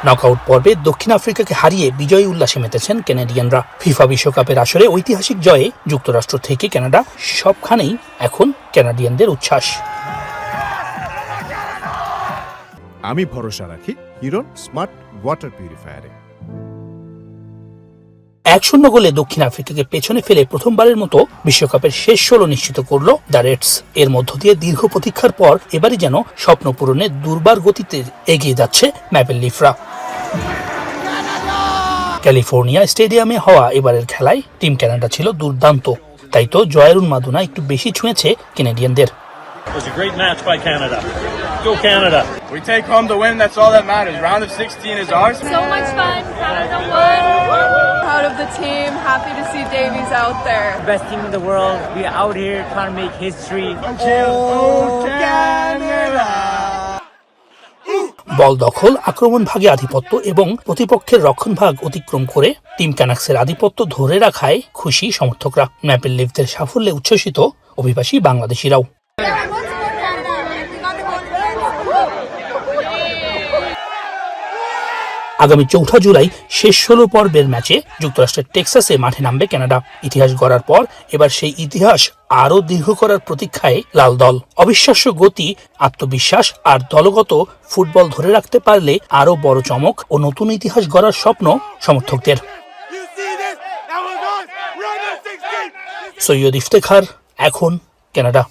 Knockout পর্বে দক্ষিণ আফ্রিকাকে হারিয়ে বিজয়ী উল্লাসে মেতেছেন কানাডিয়ানরা। ফিফা বিশ্বকাপের আসরে ঐতিহাসিক জয়ে যুক্তরাষ্ট্র থেকে কানাডা সবখানেই এখন কানাডিয়ানদের উচ্ছ্বাস। আমি ভরসা রাখি হিরোর স্মার্ট ওয়াটার পিউরিফায়ারে। 1-0 গোলে দক্ষিণ আফ্রিকাকে পেছনে ফেলে প্রথমবারের মতো বিশ্বকাপের শেষ 16 নিশ্চিত করল দ্য রেডস। এর মধ্য দিয়ে দীর্ঘ প্রতীক্ষার পর এবারই যেন স্বপ্ন পূরণে দুর্বার গতিতে এগিয়ে যাচ্ছে ম্যাপেল লিফরা। ক্যালিফোর্নিয়া স্টেডিয়ামে হওয়া এবারের খেলায় টিম কানাডা ছিল দুর্দান্ত, তাই তো জয়ের উন্মাদনা একটু বেশি ছুঁয়েছে কানাডিয়ানদের। It was a great match by Canada. Go Canada. We take home the win, that's all that matters. Round of 16 is ours. So much fun. Canada won. Proud of the team. Happy to see Davies out there. Best team in the world. We're out here trying to make history. Canada! বল দখল, আক্রমণ ভাগে আধিপত্য এবং প্রতিপক্ষের রক্ষণভাগ অতিক্রম করে team ক্যানাক্সের আধিপত্য ধরে রাখায় খুশি সমর্থকরা। ম্যাপেল লিফদের সাফল্যে উচ্ছ্বসিত অভিবাসী বাংলাদেশিরাও। আগামী 4 জুলাই শেষ 16 পর্বের ম্যাচে যুক্তরাষ্ট্রের টেক্সাসে মাঠে নামবে কানাডা। ইতিহাস গড়ার পর এবার সেই ইতিহাস আরও দীর্ঘ করার প্রতীক্ষায় লাল দল। অবিশ্বাস্য গতি, আত্মবিশ্বাস আর দলগত ফুটবল ধরে রাখতে পারলে আরও বড় চমক ও নতুন ইতিহাস গড়ার স্বপ্ন সমর্থকদের। সৈয়দ ইফতেখার, এখন কানাডা।